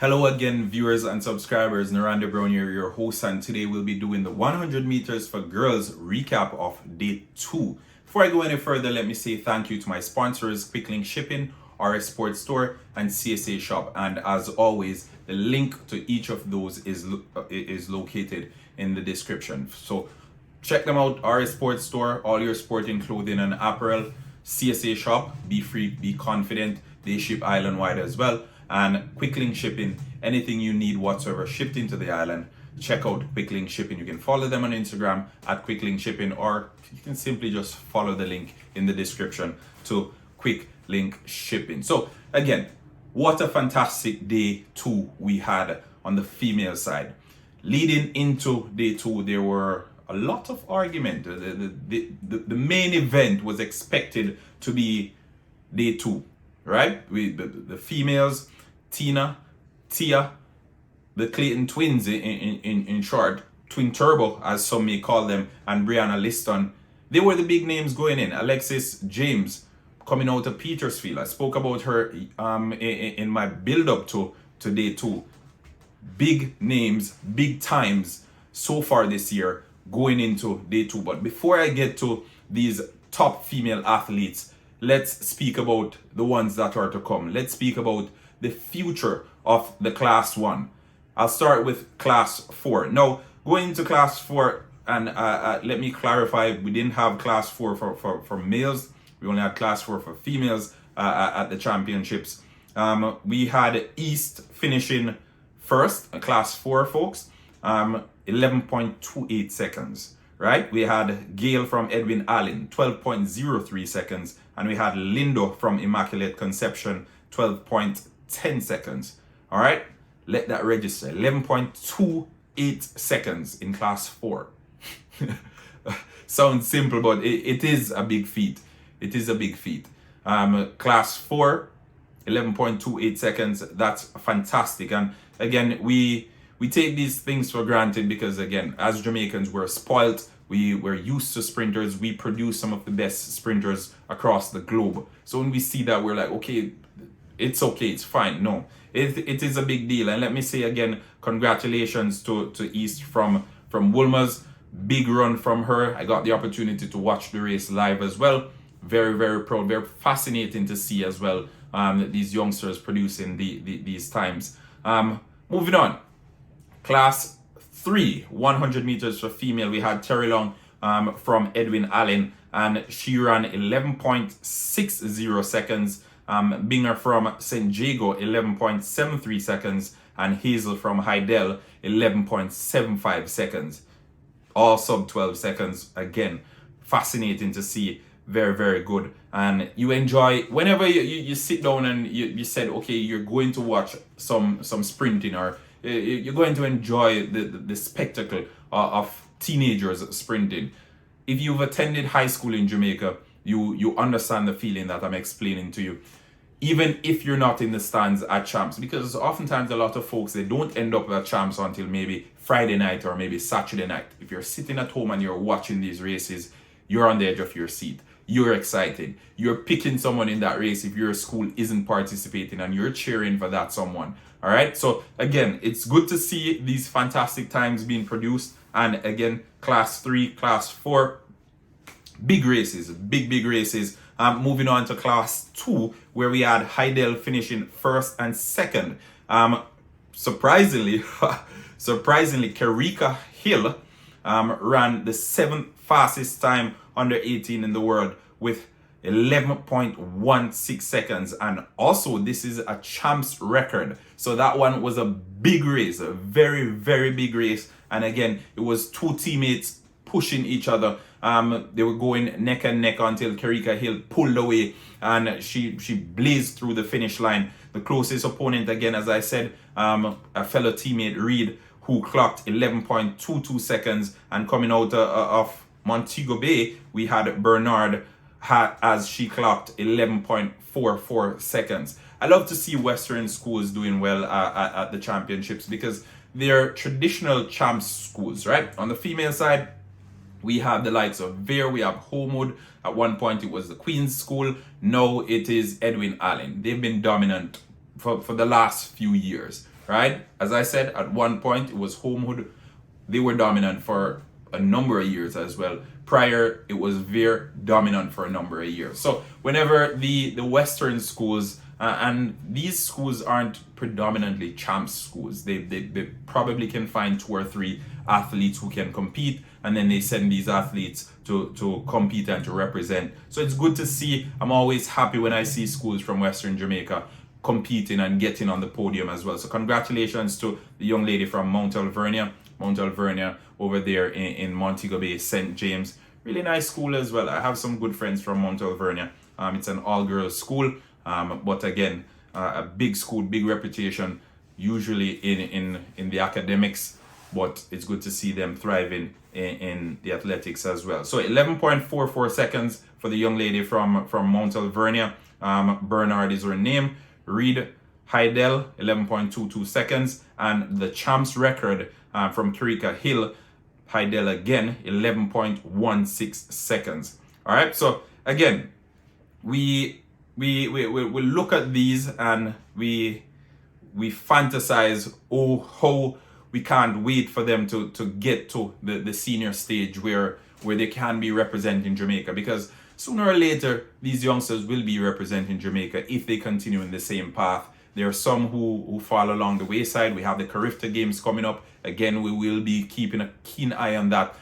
Hello again, viewers and subscribers. Naranda Brown here, your host, and today we'll be doing the 100 meters for girls recap of day 2. Before I go any further, let me say thank you to my sponsors, Quick Link Shipping, RS Sports Store, and CSA Shop. And as always, the link to each of those is located in the description. So check them out. RS Sports Store, all your sporting clothing and apparel. CSA Shop, be free, be confident. They ship island wide as well. And Quick Link Shipping, anything you need whatsoever shipped into the island, check out Quick Link Shipping. You can follow them on Instagram at Quick Link Shipping, or you can simply just follow the link in the description to Quick Link Shipping. So again, what a fantastic day 2 we had on the female side. Leading into day 2, there were a lot of argument. The main event was expected to be day 2, right? The females, Tia, the Clayton twins in short, twin turbo as some may call them, and Brianna Liston, they were the big names going in. Alexis James coming out of Petersfield. I spoke about her in my build up to day 2. Big names, big times so far this year going into day 2. But before I get to these top female athletes, let's speak about the ones that are to come. Let's speak about the future of the class 1. I'll start with class 4. Now, going into class 4, and let me clarify, we didn't have class 4 for males. We only had class 4 for females at the championships. We had East finishing first, class 4 folks, 11.28 seconds. Right, we had Gail from Edwin Allen, 12.03 seconds, and we had Lindo from Immaculate Conception, 12.10 seconds. All right, let that register. 11.28 seconds in class 4. Sounds simple, but it is a big feat. It is a big feat. Class 4, 11.28 seconds. That's fantastic. And again, we take these things for granted because, again, as Jamaicans, we're spoiled. We're used to sprinters. We produce some of the best sprinters across the globe. So when we see that, we're like, okay, it's fine. No, it is a big deal. And let me say again, congratulations to East from Woolmer's. Big run from her. I got the opportunity to watch the race live as well. Very, very proud. Very fascinating to see as well these youngsters producing these times. Moving on. Class 3, 100 meters for female. We had Terry Long from Edwin Allen, and she ran 11.60 seconds. Binger from St. Jago, 11.73 seconds, and Hazel from Hydel, 11.75 seconds. All sub 12 seconds. Again, fascinating to see. Very, very good. And you enjoy whenever you sit down and you said, okay, you're going to watch some sprinting, or you're going to enjoy the spectacle of teenagers sprinting. If you've attended high school in Jamaica, you understand the feeling that I'm explaining to you. Even if you're not in the stands at champs, because oftentimes a lot of folks, they don't end up at champs until maybe Friday night or maybe Saturday night. If you're sitting at home and you're watching these races, you're on the edge of your seat. You're excited. You're picking someone in that race if your school isn't participating, and you're cheering for that someone. All right. So again, it's good to see these fantastic times being produced. And again, class 3, class 4, big races, big races. Moving on to class 2, where we had Hydel finishing first and second. Surprisingly, Karika Hill ran the 7th fastest time under 18 in the world with 11.16 seconds, and also this is a champs record. So that one was a big race, a very, very big race. And again, it was 2 teammates pushing each other. They were going neck and neck until Karika Hill pulled away, and she blazed through the finish line. The closest opponent, again, as I said, a fellow teammate, Reed, who clocked 11.22 seconds. And coming out of Montego Bay, we had Bernard, as she clocked 11.44 seconds. I love to see Western schools doing well at the championships, because they're traditional champs schools, right? On the female side, we have the likes of Vere, we have Homewood. At one point it was the Queen's School. Now it is Edwin Allen. They've been dominant for the last few years, right? As I said, at one point it was Homewood. They were dominant for a number of years as well. Prior, it was very dominant for a number of years. So whenever the Western schools, and these schools aren't predominantly champs schools, they probably can find 2 or 3 athletes who can compete, and then they send these athletes to compete and to represent. So it's good to see. I'm always happy when I see schools from Western Jamaica competing and getting on the podium as well. So congratulations to the young lady from Mount Alvernia over there in Montego Bay, St. James. Really nice school as well. I have some good friends from Mount Alvernia. It's an all-girls school, but again, a big school, big reputation, usually in the academics, but it's good to see them thriving in the athletics as well. So 11.44 seconds for the young lady from Mount Alvernia. Bernard is her name. Reed Heidel, 11.22 seconds. And the champs record from Kirika Hill, Heidel again, 11.16 seconds. All right, so again, we look at these and we fantasize, oh, how we can't wait for them to get to the senior stage where they can be representing Jamaica, because sooner or later these youngsters will be representing Jamaica if they continue in the same path. There are some who fall along the wayside. We have the Carifta Games coming up. Again, we will be keeping a keen eye on that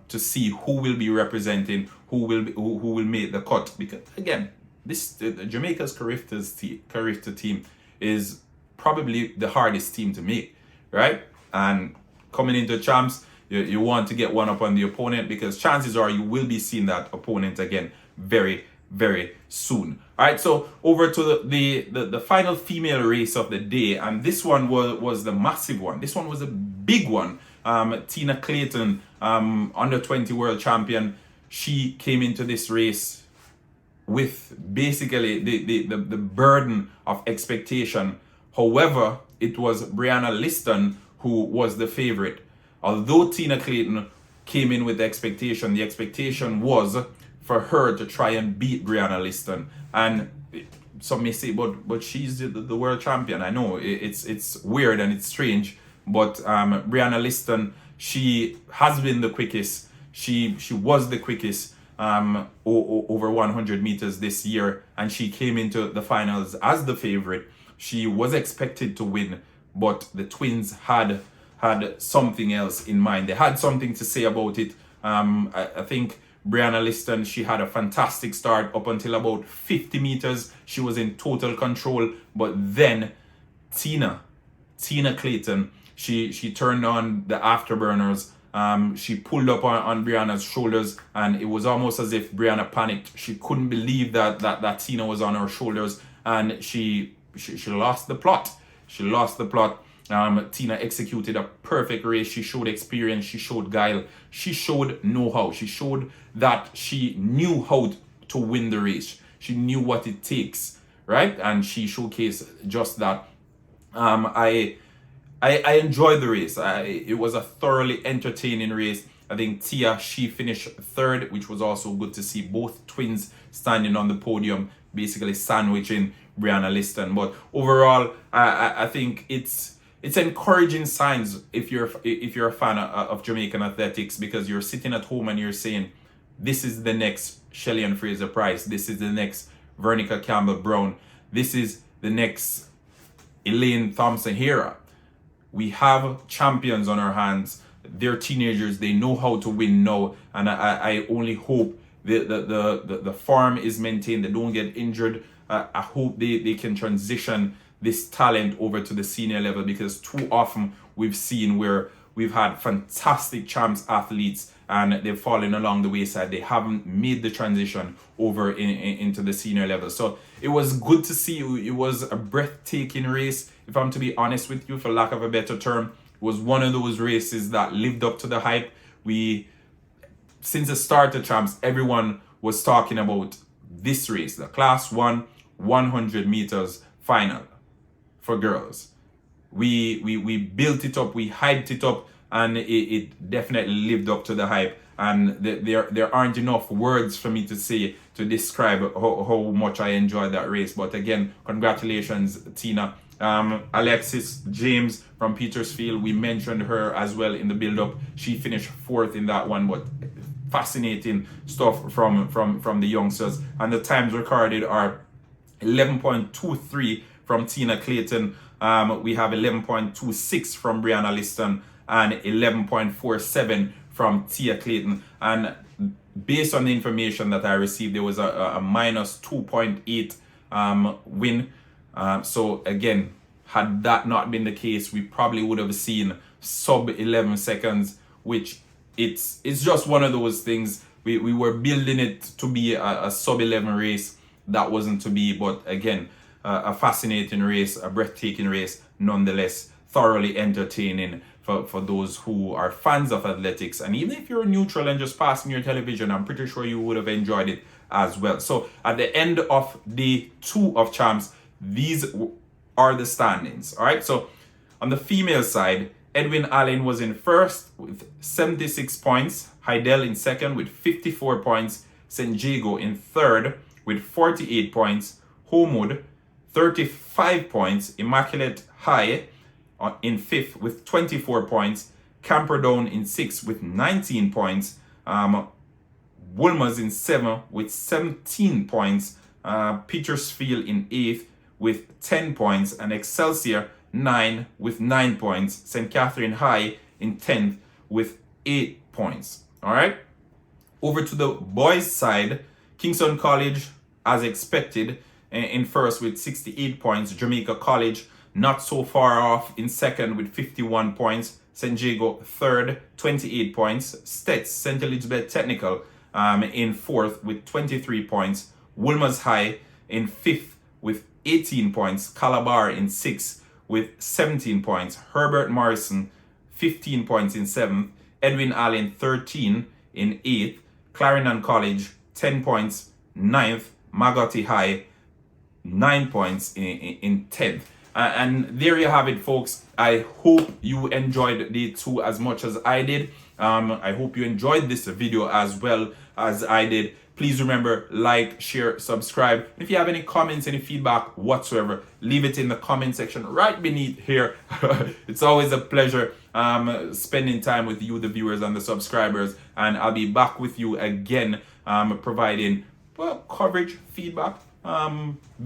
to see who will be representing, who will make the cut. Because again, Jamaica's Carifta team is probably the hardest team to make, right? And coming into champs, you want to get one up on the opponent, because chances are you will be seeing that opponent again very, very soon. All right, so over to the final female race of the day, and this one was the massive one. This one was a big one. Tina Clayton, under 20 world champion, she came into this race with basically the burden of expectation. However, it was Brianna Liston who was the favorite. Although Tina Clayton came in with the expectation was for her to try and beat Brianna Liston. And some may say, but she's the world champion. I know it's weird and it's strange, but Brianna Liston, she has been the quickest. She was the quickest over 100 meters this year, and she came into the finals as the favorite. She was expected to win, but the twins had something else in mind. They had something to say about it. I think Brianna Liston, she had a fantastic start up until about 50 meters. She was in total control, but then Tina Clayton, she turned on the afterburners. She pulled up on Brianna's shoulders, and it was almost as if Brianna panicked. She couldn't believe that Tina was on her shoulders, and she lost the plot. She lost the plot. Tina executed a perfect race. She showed experience. She showed guile. She showed know-how. She showed that she knew how to win the race. She knew what it takes, right? And she showcased just that. I enjoyed the race. It was a thoroughly entertaining race. I think Tia, she finished third, which was also good to see both twins standing on the podium, basically sandwiching Brianna Liston. But overall, I think it's encouraging signs if you're a fan of Jamaican athletics, because you're sitting at home and you're saying, this is the next Shelly-Ann Fraser-Pryce, this is the next Veronica Campbell-Brown, this is the next Elaine Thompson-Hera. We have champions on our hands. They're teenagers. They know how to win now, and I only hope the form is maintained. They don't get injured. I hope they can transition this talent over to the senior level, because too often we've seen where we've had fantastic champs athletes and they've fallen along the wayside. They haven't made the transition over into the senior level. So it was good to see. It was a breathtaking race, if I'm to be honest with you, for lack of a better term. It was one of those races that lived up to the hype. Since the start of champs, everyone was talking about this race, the Class 1 100 meters final for girls. We built it up, we hyped it up, and it definitely lived up to the hype. And there aren't enough words for me to say to describe how much I enjoyed that race. But again, congratulations, Tina. Alexis James from Petersfield, we mentioned her as well in the build-up. She finished fourth in that one, but fascinating stuff from the youngsters. And the times recorded are 11.23 from Tina Clayton. We have 11.26 from Brianna Liston and 11.47 from Tia Clayton. And based on the information that I received, there was a minus 2.8 win. So again, had that not been the case, we probably would have seen sub 11 seconds, which it's just one of those things. We were building it to be a sub 11 race. That wasn't to be, but again, a fascinating race, a breathtaking race, nonetheless, thoroughly entertaining for those who are fans of athletics. And even if you're neutral and just passing your television, I'm pretty sure you would have enjoyed it as well. So at the end of day 2 of champs, these are the standings. All right, so on the female side, Edwin Allen was in first with 76 points, Heidel in second with 54 points, St. Jago in third with 48 points, Homewood 35 points, Immaculate High in fifth with 24 points, Camperdown in sixth with 19 points, Wolmer's in seventh with 17 points, Petersfield in eighth with 10 points, and Excelsior 9 with 9 points, St. Catherine High in 10th with 8 points. All right, over to the boys side, Kingston College, as expected, in first with 68 points, Jamaica College not so far off in second with 51 points, St. Jago third, 28 points, Stets, St. Elizabeth Technical in fourth with 23 points, Wolmer's High in fifth with 18 points, Calabar in sixth with 17 points, Herbert Morrison 15 points in seventh, Edwin Allen 13 in eighth, Clarendon College 10 points, ninth, Magotty High 9 points in 10th. And there you have it, folks. I hope you enjoyed day 2 as much as I did. I hope you enjoyed this video as well as I did. Please remember, like, share, subscribe. If you have any comments, any feedback whatsoever, leave it in the comment section right beneath here. It's always a pleasure spending time with you, the viewers and the subscribers. And I'll be back with you again, providing coverage, feedback,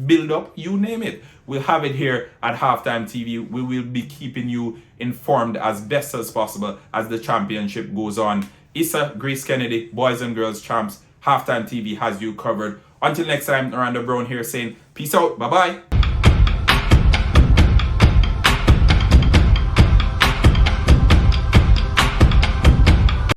build up, you name it. We'll have it here at Halftime TV. We will be keeping you informed as best as possible as the championship goes on. Issa, Grace Kennedy, boys and girls champs, Halftime TV has you covered. Until next time, Miranda Brown here saying peace out. Bye-bye.